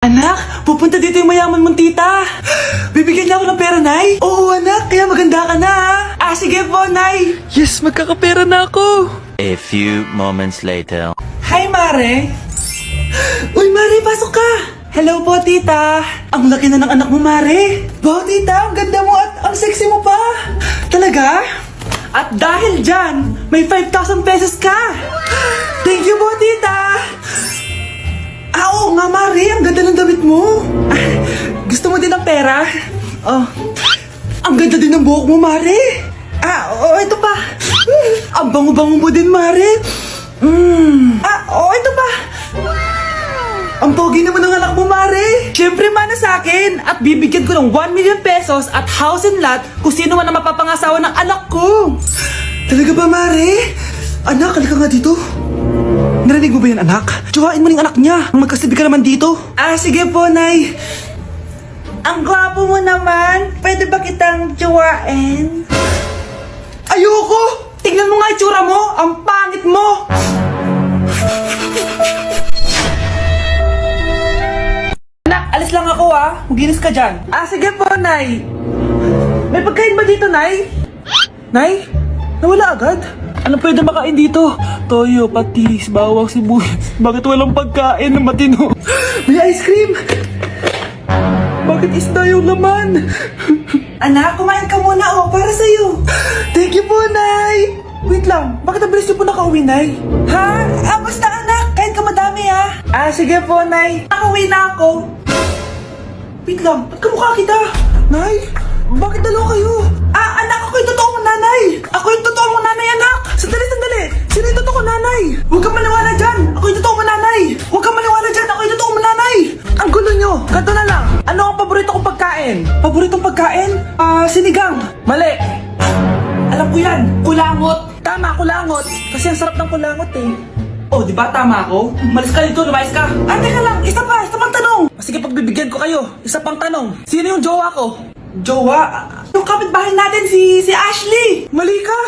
Anak, pupunta dito yung mayaman mong tita. Bibigyan niya ako ng pera, Nay. Oo, anak, kaya maganda ka na. Sige po, Nay. Yes, magkakapera na ako. A few moments later. Hi, Mare. Uy, Mare, pasok ka. Hello po, tita. Ang laki na ng anak mo, Mare. Wow, tita, ang ganda mo at ang sexy mo pa. Talaga? At dahil dyan, may 5,000 pesos ka. Thank you po, tita. Oo nga, Mare, ang ganda ng damit mo. Gusto mo din ng pera? Oh, ang ganda din ng buhok mo, Mare. Ito pa. Ang bango-bango mo din, Mare. Ito pa. Ang pogi naman ng anak mo, Mare. Siyempre, mana sa akin. At bibigyan ko ng 1 million pesos at house and lot kung sino man ang mapapangasawa ng anak ko. Talaga ba, Mare? Anak, halika nga dito. Narinig mo ba yan, anak? Tsuhain mo ng anak niya. Magkasabi ka naman dito. Sige po, Nay. Ang gwapo mo naman. Pwede ba kitang tsuhain? Ayoko! Tingnan mo nga itsura mo. Ang pangit mo. Anak, alis lang ako Maginis ka dyan. Sige po, Nay. May pagkain ba dito, Nay? Nay? Nawala agad? Ano pwede makain dito? Toyo, patis, bawang, sibuyas. Bakit walang pagkain na matino? May ice cream! Bakit isda yung laman? Anak, kumain ka muna para sa'yo. Thank you po, Nay! Wait lang, bakit ang bilis niyo po nakauwi, Nay? Basta anak, kain ka madami sige po, Nay. Nakauwi na ako. Wait lang, ba't kamukha kita? Nay, bakit dalawa kayo? Anak, ako yung totoo mong nanay. Ako yung totoo mong nanay, anak. Sandali. Sino yung totoo mong nanay? Huwag kang maniwala dyan. Ako yung totoo mong nanay. Huwag kang maniwala dyan. Ako yung totoo mong nanay. Ang gulo nyo. Ganto na lang. Ano ang paborito kong pagkain? Paboritong pagkain? Sinigang. Mali. Alam ko yan. Kulangot. Tama, kulangot. Kasi ang sarap ng kulangot di ba tama ako? Malis ka dito, lumayas ka. Teka lang. Isa pang tanong. Sige, pagbibigyan ko kayo. Isa pang tanong. Sino yung jowa ko? Jowa? Yung kapitbahay natin, si Ashley! Mali ka!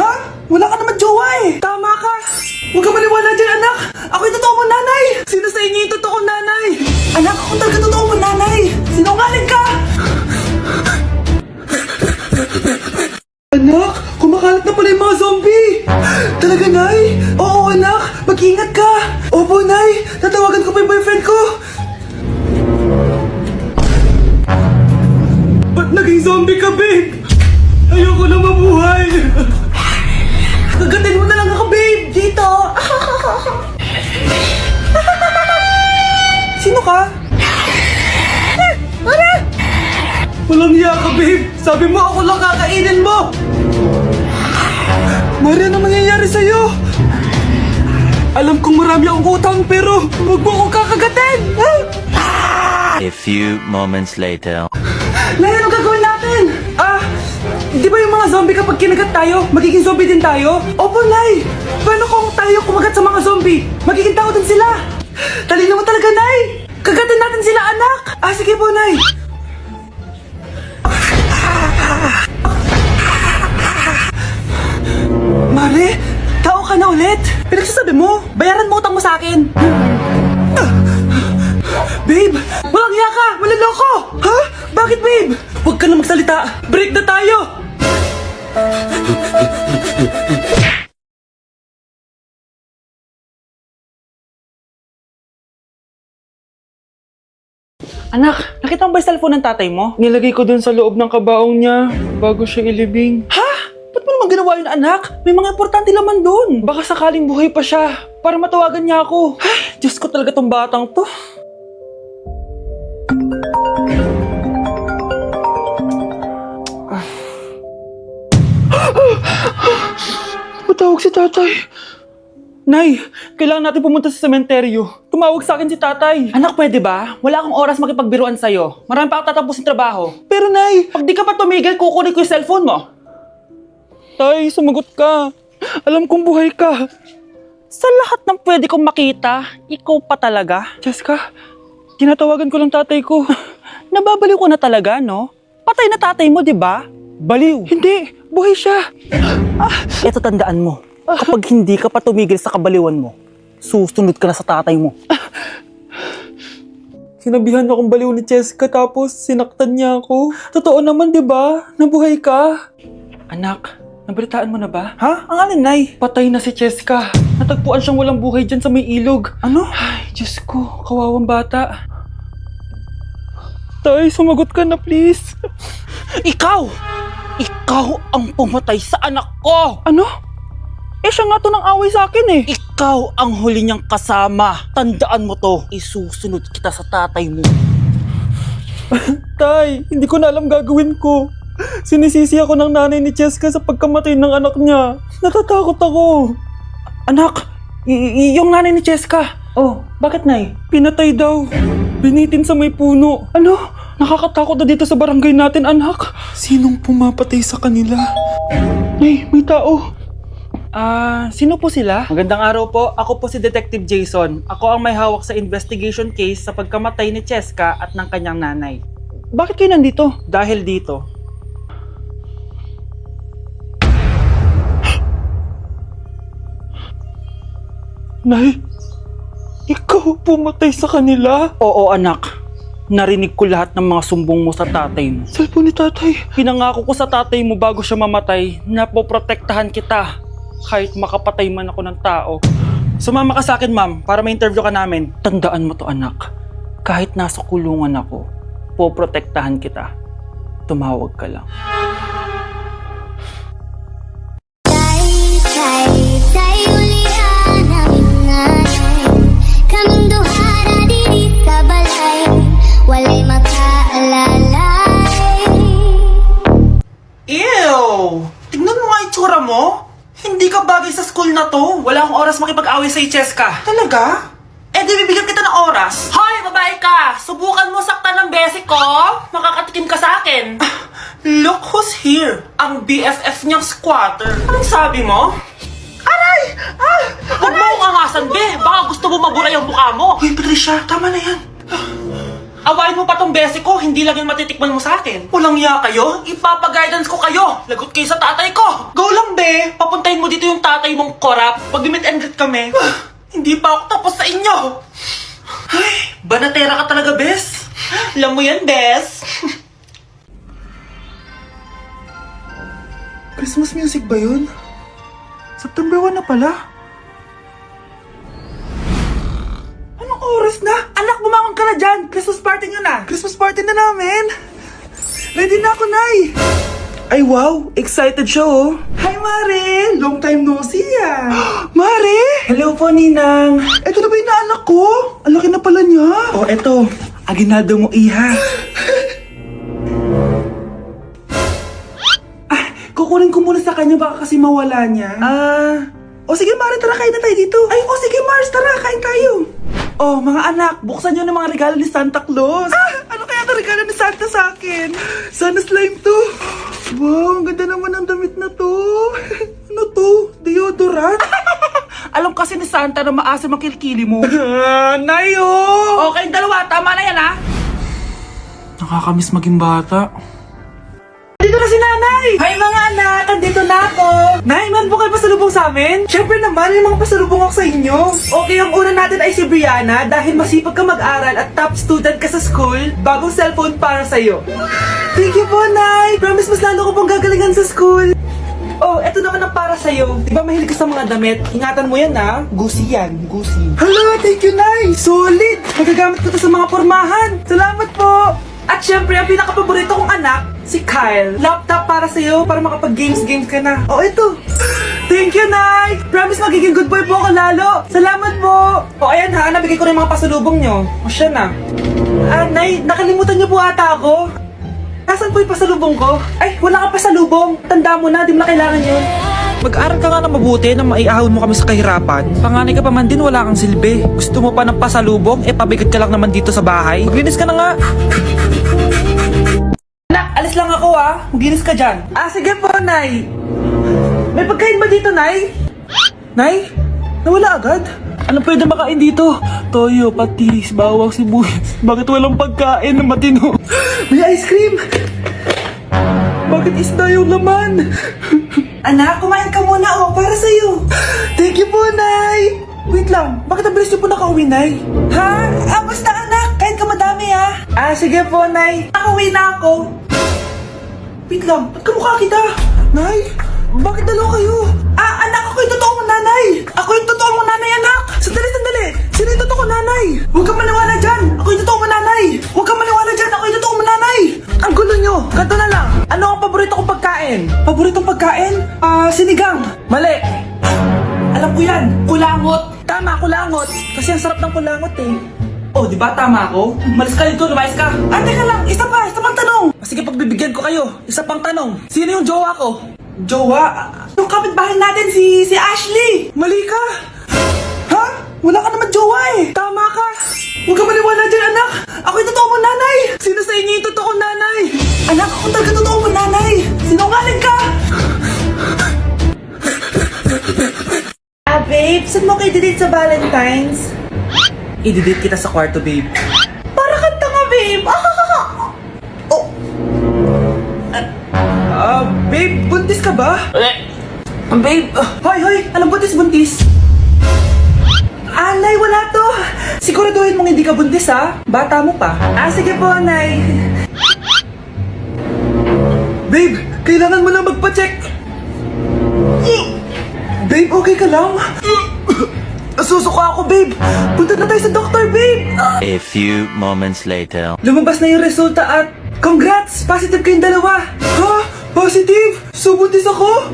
Ha? Wala ka naman jowa Tama ka! Huwag ka maniwala dyan, anak! Ako yung totoo mong nanay! Sino sa inyo yung totoo nanay? Anak, ako talaga totoo mong nanay! Sinungaling ka! Anak, kumakalat na pala yung mga zombie! Talaga, Nay? Oo, anak! Mag-ingat ka! Opo, Nay! Tatawagan ko pa yung boyfriend ko! Ba't naging zombie ka, babe? Ayoko na mabuhay. Kagatin mo na lang ako, babe. Dito. Sino ka? Walang hiya ka, babe. Sabi mo ako lang kakainin mo. Maria, ano mangyayari sa'yo? Alam kong marami akong utang pero huwag mo akong kakagatin. A few moments later. Nay, ano gagawin natin? Di ba yung mga zombie kapag kinagat tayo, magiging zombie din tayo? Opo, Nay! Paano kung tayo kumagat sa mga zombie? Magiging tao din sila! Talino mo talaga, Nay! Kagatin natin sila, anak! Sige po, Nay! Mare, tao ka na ulit? Pinagsasabi mo, bayaran mo utang mo sa akin! Babe! Walang hiya ka! Maloloko! Ha? Bakit, babe? Huwag ka na magsalita! Break na tayo! Anak, nakita mo ba yung cellphone ng tatay mo? Nilagay ko dun sa loob ng kabaong niya bago siya ilibing. Ha? Ba't mo naman ginawa yun, anak? May mga importante laman dun. Baka sakaling buhay pa siya para matawagan niya ako. Ay, Diyos ko talaga tong batang to. Matawag si tatay. Nay, kailangan natin pumunta sa sementeryo. Tumawag sa akin si tatay. Anak, pwede ba? Wala akong oras makipagbiruan sa'yo. Marami pa akong tatapusin trabaho. Pero Nay, pag di ka pa tumigil, kukunin ko yung cellphone mo. Tay, sumagot ka. Alam kong buhay ka. Sa lahat ng pwede kong makita, ikaw pa talaga. Jessica, tinatawagan ko lang tatay ko. Nababaliw ko na talaga, no? Patay na tatay mo, di ba? Baliw. Hindi, buhay siya. Ito tandaan mo. Kapag hindi ka pa tumigil sa kabaliwan mo, susunod ka na sa tatay mo. Sinabihan akong baliw ni Cheska tapos sinaktan niya ako. Totoo naman, di ba? Nabuhay ka. Anak, nabalitaan mo na ba? Ha? Ang alin, Nay? Patay na si Cheska. Natagpuan siyang walang buhay dyan sa may ilog. Ano? Ay, Diyos ko. Kawawang bata. Tay, sumagot ka na please. Ikaw! Ikaw ang pumatay sa anak ko! Ano? Eh, siya nga to nang away sa akin eh. Ikaw ang huli niyang kasama. Tandaan mo to. Isusunod kita sa tatay mo. Tay, hindi ko na alam gagawin ko. Sinisisi ako ng nanay ni Cheska sa pagkamatay ng anak niya. Natatakot ako. Anak, yung nanay ni Cheska. Oh, bakit, Nay? Pinatay daw. Binitin sa may puno. Ano? Nakakatakot na dito sa barangay natin, anak. Sinong pumapatay sa kanila? Nay, may tao. Sino po sila? Magandang araw po. Ako po si Detective Jason. Ako ang may hawak sa investigation case sa pagkamatay ni Cheska at ng kanyang nanay. Bakit kayo nandito? Dahil dito. Nay, ikaw pumatay sa kanila? Oo, anak. Narinig ko lahat ng mga sumbong mo sa tatay mo. Cellphone ni tatay. Pinangako ko sa tatay mo bago siya mamatay na poprotektahan kita kahit makapatay man ako ng tao. Sumama ka sa akin, ma'am, para ma-interview ka namin. Tandaan mo to, anak. Kahit nasa kulungan ako, poprotektahan kita. Tumawag ka lang. Tay ulihan ang nanay. Kaming duha na dili sa balay. Walay makaalalay. Ew! Tignan mo nga itsura mo. Hindi ka bagay sa school na to. Wala akong oras makipag-away sa'yo, Cheska. Talaga? Eh di bibigyan kita ng oras. Hoy, babae ka! Subukan mo saktan ng basic ko! Makakatikim ka sa akin! Look who's here. Ang BFF niyang squatter. Anong sabi mo? Aray! Huwag mo akong angasan, be! Baka gusto mo mabura yung mukha mo! Uy, Patricia, tama na yan. Awayin mo pa tong basic ko, hindi lang yung matitikman mo sa akin. Walang iya kayo? Ipapa-guidance ko kayo! Lagot kayo sa tatay ko! Go lang, be. Papuntahin mo dito yung tatay mong korap. Pag-meet and greet kami. Hindi pa ako tapos sa inyo. Ay, banatera ka talaga, bes. Alam mo yan, bes? Christmas music ba yun? September 1 na pala. Anong oras na? Anak, bumangon ka na dyan. Christmas party nyo na. Christmas party na namin. Ready na ako, Nay. Ay, wow. Excited siya, oh. Hi, Mare. Long time no see, ah. Mare! Hello po, Ninang. Eto na ba yung naanak ko? Ang laki na pala niya. Oh, eto. Aginaldo mo, iha. Kukunin ko muna sa kanya baka kasi mawala niya. O sige Mare, tara kain na tayo dito. Ay, o sige Mars, tara kain tayo. Oh, mga anak, buksan nyo ng mga regalo ni Santa Claus. Ano kaya ang regalo ni Santa sa akin? Sana slime to. Wow, ang ganda naman ng damit na to. Ano to? Deodorant? Alam kasi ni Santa na maasim ang kilikili mo. Nayo! Okay, dalawa. Tama na yan, ha? Nakakamiss maging bata. Dito na si Nanay! Hi mga anak! Andito na ako! Nay, man po kayo pasalubong sa amin? Siyempre naman, may mga pasalubong ako sa inyo. Okay, ang una natin ay si Brianna dahil masipag ka mag-aral at top student ka sa school, bagong cellphone para sa'yo. Thank you po, Nay! Promise mas lalo ko pong gagalingan sa school. Oh, eto naman ang para sa'yo. Di ba mahilig ka sa mga damit? Ingatan mo yan, ha? Gusi yan, gusi. Hala, thank you, Nay! Solid! Magagamit ko to sa mga pormahan. Salamat po! At syempre, ang pinaka-paborito kong anak, si Kyle. Laptop para sa'yo, para makapag-games ka na. Oh, ito. Thank you, Nay! Promise magiging good boy po ako lalo. Salamat po! O, ayan ha, nabigay ko na yung mga pasalubong nyo. O, siya na. Nay, nakalimutan niyo po ata ako. Nasaan po yung pasalubong ko? Ay, wala kang pasalubong. Tanda mo na, di mo na kailangan yun. Mag-aral ka nga na mabuti na maiahon mo kami sa kahirapan. Panganay ka pa man din, wala kang silbi. Gusto mo pa ng pasalubong? Eh, pabigat ka lang naman dito sa bahay. Maglinis ka na nga. Anak, alis lang ako Maglinis ka dyan. Sige po, Nay. May pagkain ba dito, Nay? Nay? Nawala agad? Ano pwede makain dito? Toyo, patis, bawang, sibuyas. Bakit walang pagkain na matino? May ice cream! Bakit isda yung laman? Anak, kumain ka muna para sa'yo. Thank you po, Nay! Wait lang, bakit ang bilis niyo po nakauwi, Nay? Ha? Basta anak, kain ka madami Sige po, Nay. Nakauwi na ako. Wait lang, ba't kamukha kita? Nay, bakit dalawa kayo? Anak, ako yung totoo mong nanay. Ako yung totoo mong nanay, anak. Sandali. Sino yung totoo mong nanay? Huwag kang maniwala dyan. Ako yung totoo mong nanay. Huwag kang maniwala dyan. Ako yung totoo mong nanay. Ang gulo nyo. Ganto na lang. Ano ang paborito kong pagkain? Paboritong pagkain? Sinigang. Mali. Alam ko yan. Kulangot. Tama, kulangot. Kasi ang sarap ng kulangot eh. Oh, di ba tama ako? Malis ka dito, lumayas ka. Teka lang, isa pang tanong. Sige, pagbibigyan ko kayo. Isa pang tanong. Sino yung jowa ko? Jowa? Yung kapitbahay natin, si Ashley. Mali ka. Ha? Wala ka naman jowa eh. Tama ka. Huwag ka maniwala dyan, anak. Ako yung totoo mong nanay. Sino sa inyo yung totoo kong nanay? Anak, ako talaga totoo mong nanay. Sinungaling ka. Babe, saan mo kayo didate sa Valentine's? I-delete kita sa kwarto, babe. Para kang tanga, babe. Oh. Babe, buntis ka ba? Babe, hoy, alam buntis? Nay, wala to. Siguraduhin mong hindi ka buntis, ha? Bata mo pa. Sige po, Nay. Babe, kailangan mo na magpa-check. Babe, okay ka lang? Nasusuka ako, babe. Punta na tayo sa doktor, babe. A few moments later. Lumabas na yung resulta at congrats! Positive kayong dalawa. Ha? Positive? So buntis ako?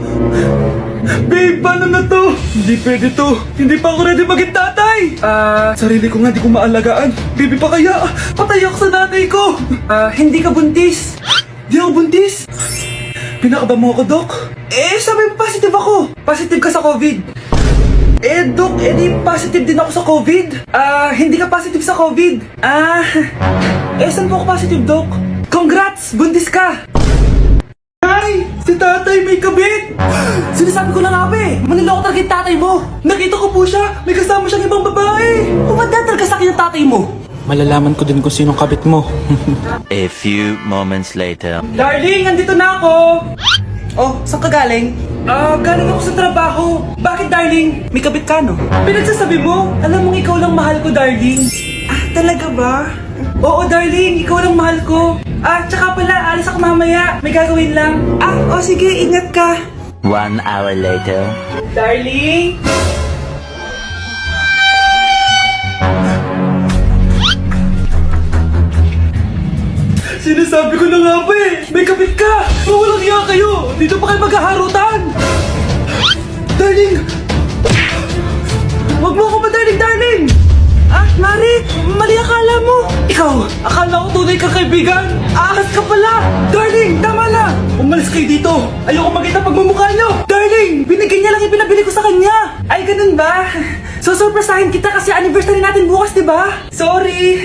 Babe, paano na to? Hindi pwede to. Hindi pa ako ready maging tatay. Sarili ko nga di ko maalagaan. Baby pa kaya? Patay ako sa nanay ko. Hindi ka buntis. Di ako buntis. Pinakaba mo ako, Dok? Sabi mo positive ako. Positive ka sa COVID. Dok, di positive din ako sa COVID. Hindi ka positive sa COVID. Saan po ako positive, Dok? Congrats! Buntis ka! Ay! Si tatay may kabit! Sinasabi ko na nga ba eh! Maniloko talaga yung tatay mo! Nakita ko po siya! May kasama siyang ibang babae! Umanda talaga sa akin yung tatay mo! Malalaman ko din kung sinong kabit mo. A few moments later. Darling, andito na ako! Oh, saan ka galing? Galing ako sa trabaho. Bakit, darling? May kabit ka, no? Pinagsasabi mo? Alam mong ikaw lang mahal ko, darling. Talaga ba? Oo, darling. Ikaw lang mahal ko. Tsaka pala, alis ako mamaya. May gagawin lang. Sige. Ingat ka. 1 hour later. Darling? Sinasabi ko na nga ba eh! May kabit ka! Walang iya kayo! Dito pa kayo maghaharutan! Darling! Huwag mo ako ba, darling! Mari! Mali akala mo! Ikaw! Akala ko tunay kang kaibigan! Ahas ka pala! Darling! Tama na! Umalis kayo dito! Ayoko makita pagmumukha nyo! Darling! Binigyan niya lang yung pinabili ko sa kanya! Ay, ganun ba? Susurpresahin kita kasi anniversary natin bukas, di ba? Sorry!